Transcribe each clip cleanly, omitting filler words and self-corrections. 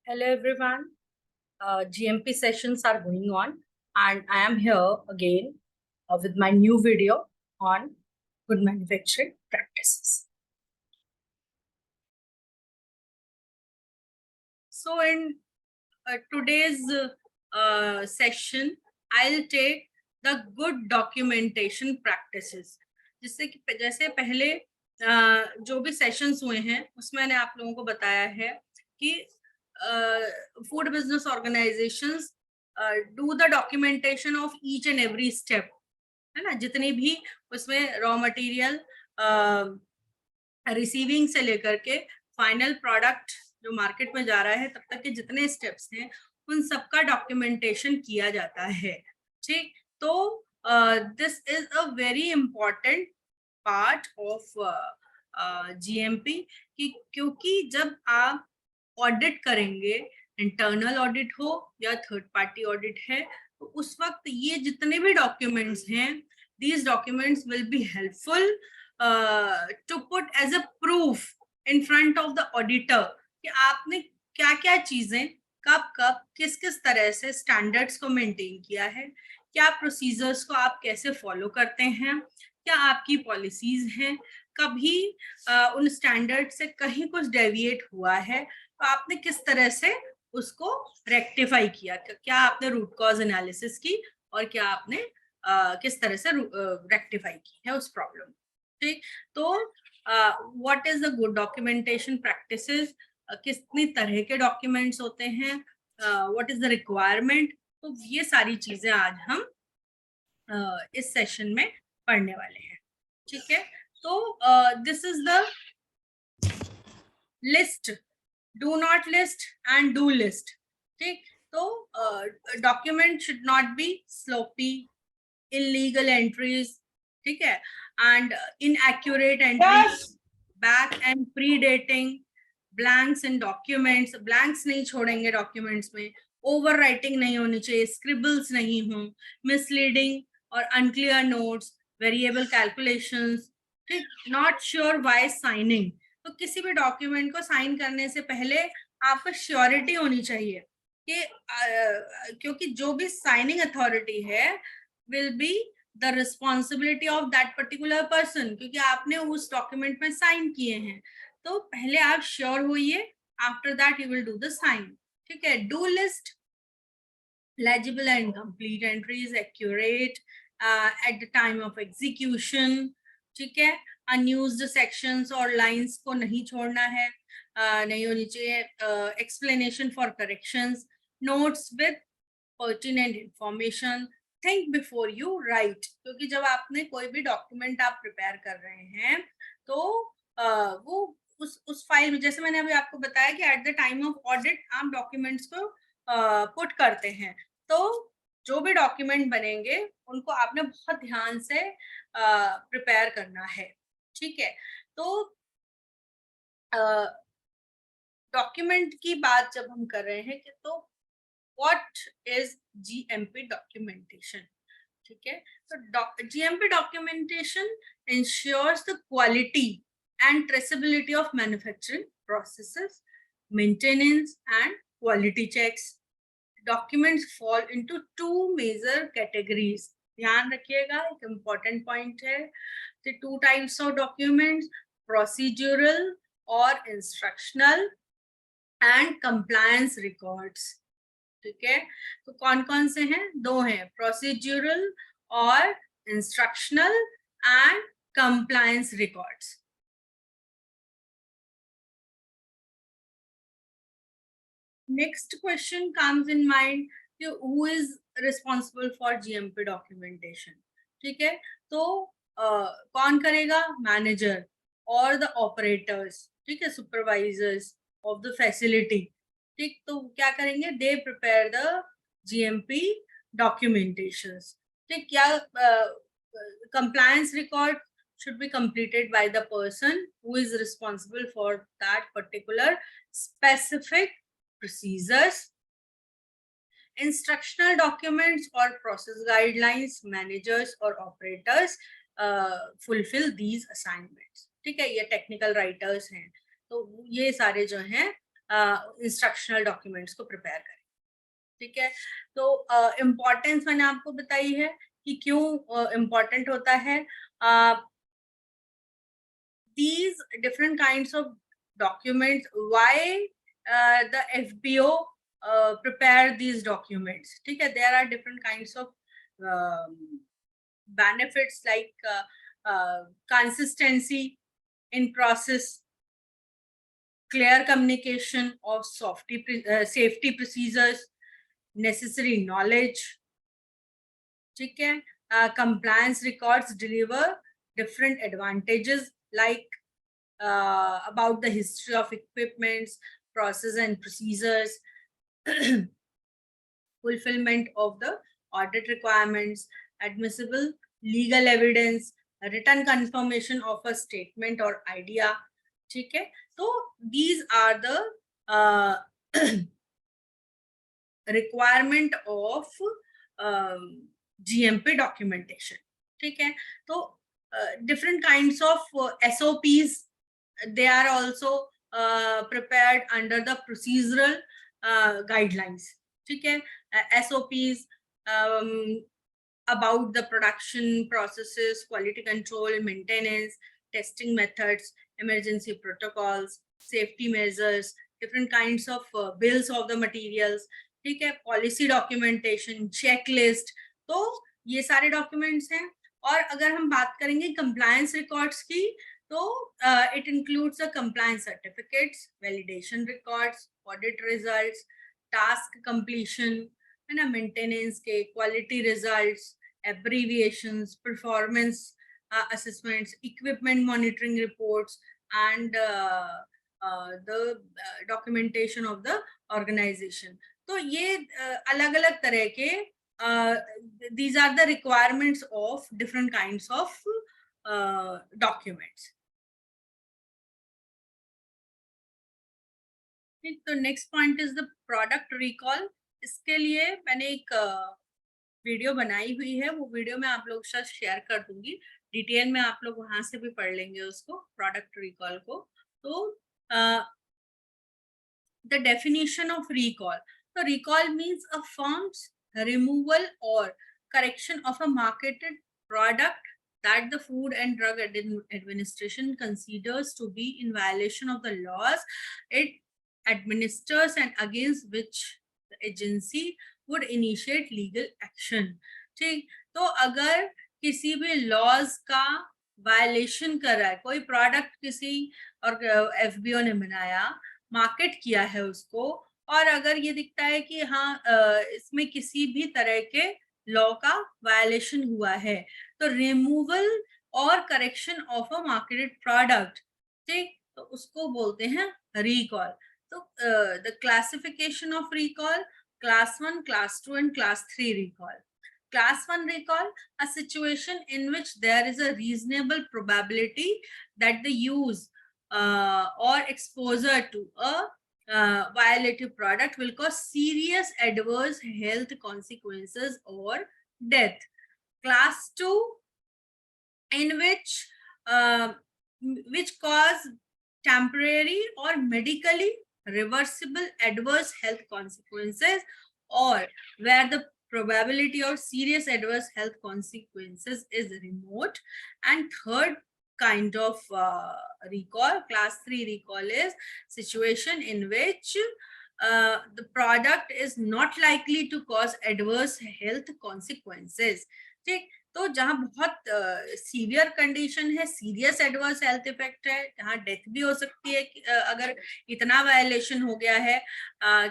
Hello everyone. GMP sessions are going on, and I am here again with my new video on good manufacturing practices. So in today's session, I'll take the good documentation practices. जैसे पहले जो भी sessions हुए हैं उसमें मैंने आप लोगों को बताया है कि food business organisations do the documentation of each and every step, है ना। जितनी भी उसमें रॉ मटेरियल रिसीविंग से लेकर के फाइनल प्रोडक्ट जो मार्केट में जा रहा है तब तक के जितने स्टेप्स हैं उन सबका डॉक्यूमेंटेशन किया जाता है। ठीक, तो this is a very important part of GMP क्योंकि जब आप ऑडिट करेंगे, इंटरनल ऑडिट हो या थर्ड पार्टी ऑडिट है, तो उस वक्त ये जितने भी डॉक्यूमेंट्स हैं, these documents will be helpful to put as a proof in front of the auditor कि आपने क्या क्या चीजें कब कब किस किस तरह से स्टैंडर्ड्स को मेंटेन किया है, क्या प्रोसीजर्स को आप कैसे फॉलो करते हैं, क्या आपकी पॉलिसीज हैं, कभी उन स्टैंडर्ड से कहीं कुछ डेविएट हुआ है तो आपने किस तरह से उसको रेक्टिफाई किया, क्या आपने रूट कॉज एनालिसिस की और क्या आपने किस तरह से रेक्टिफाई की है उस प्रॉब्लम। ठीक, तो what is the good documentation practices, कितनी तरह के डॉक्यूमेंट्स होते हैं, व्हाट इज द रिक्वायरमेंट, तो ये सारी चीजें आज हम इस सेशन में पढ़ने वाले हैं। ठीक है, तो this is the list, do not list and do list. ठीक, तो document should not be sloppy, illegal entries, ठीक है, and inaccurate entries, back and predating, blanks in documents, blanks नहीं छोड़ेंगे documents में, overwriting नहीं होनी चाहिए, scribbles नहीं हो, misleading और unclear notes, variable calculations, ठीक, not sure why signing, तो किसी भी डॉक्यूमेंट को साइन करने से पहले आपको श्योरिटी होनी चाहिए कि क्योंकि जो भी साइनिंग अथॉरिटी है will be the responsibility of that particular person, क्योंकि आपने उस डॉक्यूमेंट में साइन किए हैं, तो पहले आप श्योर होइए, after that you will do the sign. ठीक है, do list, legible and complete entries, accurate at the time of execution। ठीक है, unused sections और lines को नहीं छोड़ना है, नहीं होनी चाहिए, explanation for corrections, notes with pertinent information, think before you write, क्योंकि जब आपने कोई भी डॉक्यूमेंट आप प्रिपेयर कर रहे हैं तो वो उस फाइल में, जैसे मैंने अभी आपको बताया कि at the time of audit आप डॉक्यूमेंट्स को पुट करते हैं, तो जो भी डॉक्यूमेंट बनेंगे उनको आपने बहुत ध्यान से प्रिपेयर करना है। ठीक है, तो डॉक्यूमेंट की बात जब हम कर रहे हैं कि तो what is GMP documentation? ठीक है, तो GMP documentation ensures the quality and traceability of manufacturing processes, maintenance and quality checks. Documents fall into two major categories. ध्यान रखिएगा, एक important point है, the two types of documents, procedural और instructional and compliance records। ठीक है, तो कौन कौन से हैं? दो हैं, प्रोसीड्यूरल और instructional and compliance records. Next question comes in mind कि who is responsible for GMP documentation. ठीक है, तो कौन करेगा? मैनेजर और द ऑपरेटर्स, ठीक है, सुपरवाइजर्स ऑफ द फैसिलिटी। ठीक, तो क्या करेंगे? They prepare the GMP documentations. ठीक, क्या compliance record should be completed by the person who is responsible for that particular specific procedures. Instructional documents or process guidelines, managers or operators fulfill these assignments। ठीक है, ये technical writers हैं, तो ये सारे जो हैं इंस्ट्रक्शनल डॉक्यूमेंट्स को प्रिपेयर करें। ठीक है, तो इम्पोर्टेंस मैंने आपको बताई है कि क्यों इम्पोर्टेंट होता है। these different kinds of documents, why the FBO prepare these documents. ठीक है, there are different kinds of um, benefits like consistency in process, clear communication of safety procedures, necessary knowledge. ठीक है, compliance records deliver different advantages like about the history of equipments, process and procedures, fulfillment of the audit requirements, admissible legal evidence, written confirmation of a statement or idea. ठीक है, तो these are the uh, requirement of GMP documentation. ठीक है, तो different kinds of SOPs, they are also prepared under the procedural guidelines. ठीक है, SOPs about the production processes, quality control, maintenance, testing methods, emergency protocols, safety measures, different kinds of bills of the materials. ठीक है, policy documentation, checklist, तो ये सारे documents हैं। और अगर हम बात करेंगे कंप्लायंस रिकॉर्ड्स की, तो it includes the compliance certificates, validation records, audit results, task completion, है ना, मेंटेनेंस के, quality results, abbreviations, performance assessments, equipment monitoring reports, and the documentation of the organization. तो ये अलग अलग तरह के these are the requirements of different kinds of documents. तो next point is the product recall. इसके लिए मैंने एक वीडियो बनाई हुई है, वो वीडियो मैं आप लोग साथ शेयर कर दूंगी, डिटेल में आप लोग वहां से भी पढ़ लेंगे उसको, प्रोडक्ट रिकॉल को। तो the definition of recall. So recall means a firm's removal or correction of a marketed product that the Food and Drug Administration considers to be in violation of the laws it administers and against which the agency would initiate legal action. ठीक, तो अगर किसी भी laws का violation कर रहा है, कोई प्रोडक्ट किसी और एफबीओ ने बनाया, मार्केट किया है उसको, और अगर ये दिखता है कि हाँ इसमें किसी भी तरह के लॉ का वायलेशन हुआ है, तो रिमूवल और correction of a marketed product, ठीक, तो उसको बोलते हैं रिकॉल। तो the classification of recall, class 1, class 2 and class 3 recall. Class 1 recall, a situation in which there is a reasonable probability that the use or exposure to a violative product will cause serious adverse health consequences or death. Class 2, in which cause temporary or medically reversible adverse health consequences, or where the probability of serious adverse health consequences is remote. And third kind of recall, class 3 recall, is situation in which the product is not likely to cause adverse health consequences. ठीक, तो जहां बहुत severe condition है, serious adverse health effect है, जहां death भी हो सकती है अगर इतना वायलेशन हो गया है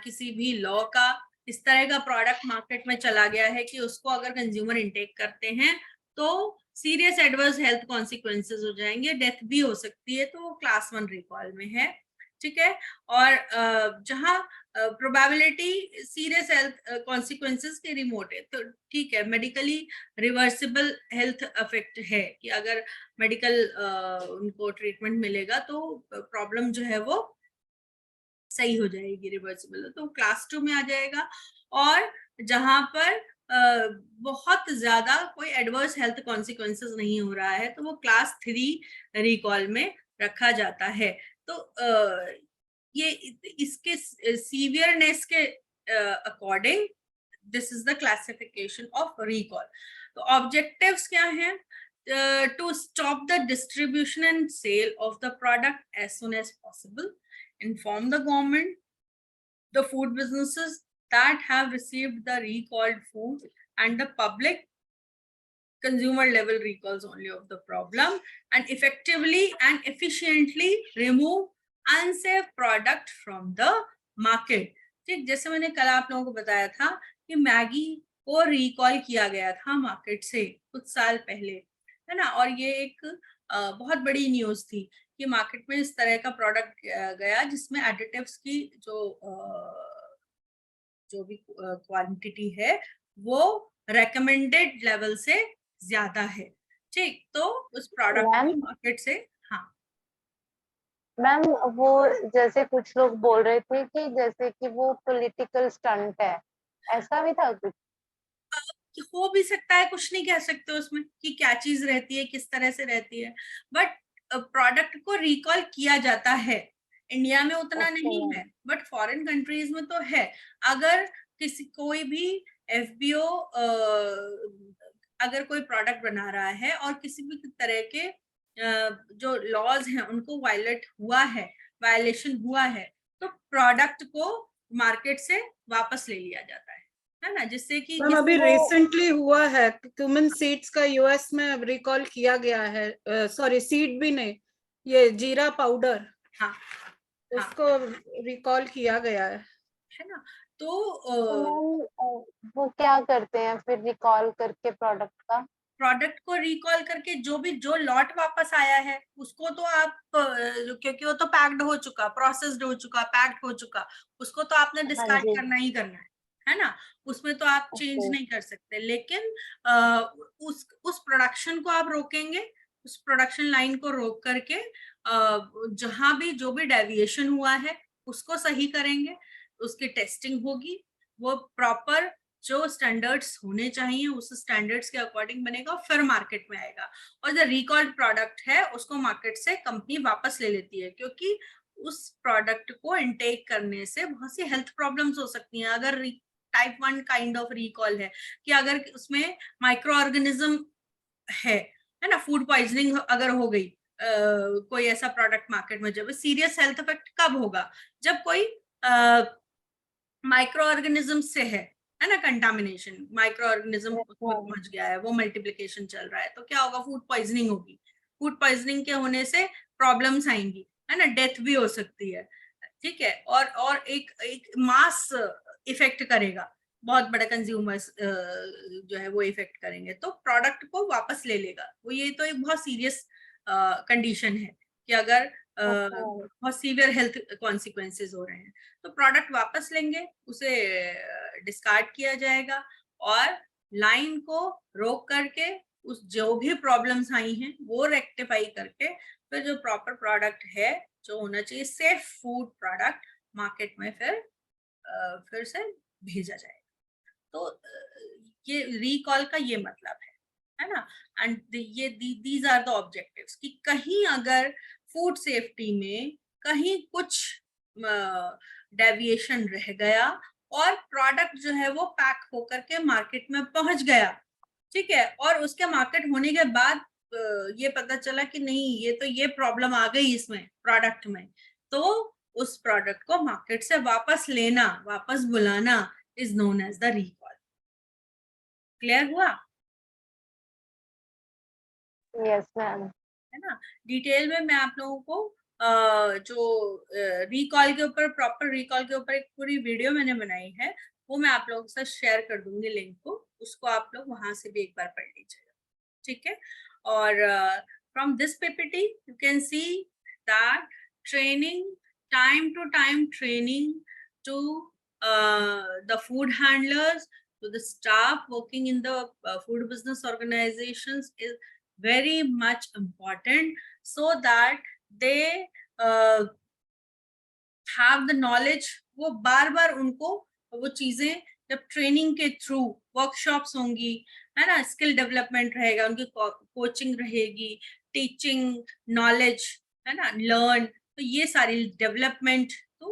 किसी भी लॉ का, इस तरह का प्रोडक्ट मार्केट में चला गया है कि उसको अगर कंज्यूमर इंटेक करते हैं तो सीरियस एडवर्स हेल्थ कॉन्सिक्वेंसेस हो जाएंगे, डेथ भी हो सकती है, तो वो क्लास 1 रिकॉल में है। ठीक है, और जहां प्रोबेबिलिटी सीरियस हेल्थ कॉन्सिक्वेंसेस के रिमोट है, तो ठीक है, मेडिकली रिवर्सिबल हेल्थ अफेक्ट है कि अगर मेडिकल उनको ट्रीटमेंट मिलेगा तो प्रॉब्लम जो है वो सही हो जाएगी, रिवर्सिबल, तो क्लास 2 में आ जाएगा। और जहां पर बहुत ज्यादा कोई एडवर्स हेल्थ कॉन्सिक्वेंसेस नहीं हो रहा है, तो वो क्लास 3 रिकॉल में रखा जाता है। तो ये इसके सीवियरनेस के according this is the classification of recall. तो ऑब्जेक्टिव्स क्या हैं? To stop the distribution and sale of the product as soon as possible, inform the government, the food businesses that have received the recalled food, and the public consumer level recalls only of the problem, and effectively and efficiently remove unsafe product from the market। ठीक, जैसे मैंने कल आप लोगों को बताया था कि मैगी को रिकॉल किया गया था मार्केट से कुछ साल पहले, है ना, और ये एक बहुत बड़ी न्यूज थी कि मार्केट में इस तरह का प्रोडक्ट गया जिसमें एडिटिव्स की जो भी क्वांटिटी है वो रेकमेंडेड लेवल से ज्यादा है। ठीक, तो उस प्रोडक्ट को मार्केट से, हाँ मैम वो जैसे कुछ लोग बोल रहे थे कि जैसे कि वो पॉलिटिकल स्टंट है, ऐसा भी था कुछ? हो भी सकता है, कुछ नहीं कह सकते उसमें कि क्या चीज रहती है, किस तरह से रहती है, बट प्रोडक्ट को रिकॉल किया जाता है। इंडिया में उतना नहीं है, बट फॉरेन कंट्रीज में तो है। अगर किसी कोई भी एफबीओ अगर कोई प्रोडक्ट बना रहा है और किसी भी तरह के जो लॉज हैं उनको वायलेशन हुआ है, तो प्रोडक्ट को मार्केट से वापस ले लिया जाता है ना, जिससे कि अभी रिसेंटली हुआ है क्यूमिन सीड्स का यूएस में रिकॉल किया गया है, सॉरी सीड भी नहीं, ये जीरा पाउडर, हाँ, उसको रिकॉल किया गया है ना। तो वो क्या करते हैं फिर रिकॉल करके प्रोडक्ट को रिकॉल करके जो लॉट वापस आया है उसको तो आप क्योंकि वो तो पैक्ड हो चुका, प्रोसेस्ड हो चुका, पैक्ड हो चुका, उसको तो आपने डिस्कार्ड करना ही करना है ना, उसमें तो आप चेंज नहीं कर सकते। लेकिन उस प्रोडक्शन को आप रोकेंगे, उस प्रोडक्शन लाइन को रोक करके जहां भी जो भी डेविएशन हुआ है उसको सही करेंगे, उसकी टेस्टिंग होगी, वो प्रॉपर जो स्टैंडर्ड्स होने चाहिए उस स्टैंडर्ड्स के अकॉर्डिंग बनेगा, फिर मार्केट में आएगा। और जो रिकॉल्ड प्रोडक्ट है उसको मार्केट से कंपनी वापस ले लेती है, क्योंकि उस प्रोडक्ट को इनटेक करने से बहुत सी हेल्थ प्रॉब्लम्स हो सकती हैं। अगर टाइप 1 काइंड ऑफ रिकॉल है कि अगर उसमें माइक्रो ऑर्गेनिज्म है ना, फूड पॉइजनिंग अगर हो गई, कोई ऐसा प्रोडक्ट मार्केट में, जब सीरियस हेल्थ इफेक्ट कब होगा? जब कोई माइक्रो ऑर्गेनिज्म से है ना, कंटामिनेशन, माइक्रो ऑर्गेनिज्म पहुंच गया है, वो मल्टीप्लिकेशन चल रहा है, तो क्या होगा? फूड पॉइजनिंग होगी। फूड पॉइजनिंग के होने से प्रॉब्लम्स आएंगी, है ना, डेथ भी हो सकती है। ठीक है, और एक मास इफेक्ट करेगा, बहुत बड़े कंज्यूमर्स जो है वो इफेक्ट करेंगे, तो प्रोडक्ट को वापस ले लेगा वो। ये तो एक बहुत सीरियस कंडीशन है कि अगर बहुत सीवियर हेल्थ कॉन्सिक्वेंसेस हो रहे हैं, तो प्रोडक्ट वापस लेंगे, उसे डिस्कार्ड किया जाएगा, और लाइन को रोक करके उस जो भी प्रॉब्लम्स आई हैं वो रेक्टिफाई करके फिर जो प्रॉपर प्रोडक्ट है, जो होना चाहिए सेफ फूड प्रोडक्ट, मार्केट में फिर से भेजा जाएगा। तो ये रिकॉल का ये मतलब है ना। एंड ये दीज आर द ऑब्जेक्टिव्स कि कहीं अगर फूड सेफ्टी में कहीं कुछ डेविएशन रह गया और प्रोडक्ट जो है वो पैक होकर के मार्केट में पहुंच गया, ठीक है, और उसके मार्केट होने के बाद ये पता चला कि नहीं, ये तो ये प्रॉब्लम आ गई इसमें प्रोडक्ट में, तो उस प्रोडक्ट को मार्केट से वापस लेना, वापस बुलाना is known as the recall. Clear हुआ? Yes ma'am. है ना। डिटेल में मैं आप लोगों को जो रिकॉल के ऊपर, प्रॉपर रिकॉल के ऊपर एक पूरी वीडियो मैंने बनाई है, वो मैं आप लोगों के साथ शेयर कर दूंगी लिंक को, उसको आप लोग वहां से भी एक बार पढ़ लीजिएगा, ठीक है। और from this PPT you can see that training, time to time training to the food handlers, to the staff working in the food business organizations is very much important, so that they have the knowledge। वो बार बार उनको वो चीजें, जब training के through workshops होंगी, है ना, skill development रहेगा, उनकी कोचिंग रहेगी, टीचिंग, नॉलेज, है ना, लर्न, तो ये सारी डेवलपमेंट, तो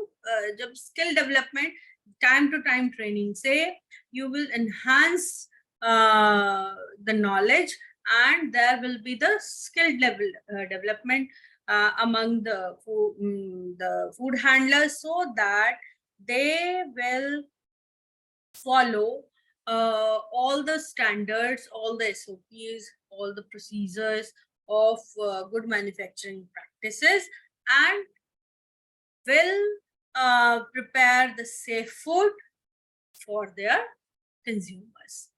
जब skill development, time to time training से you will enhance the knowledge, and there will be the skill level development among the food handlers, so that they will follow all the standards, all the SOPs, all the procedures of good manufacturing practices, and will prepare the safe food for their consumers.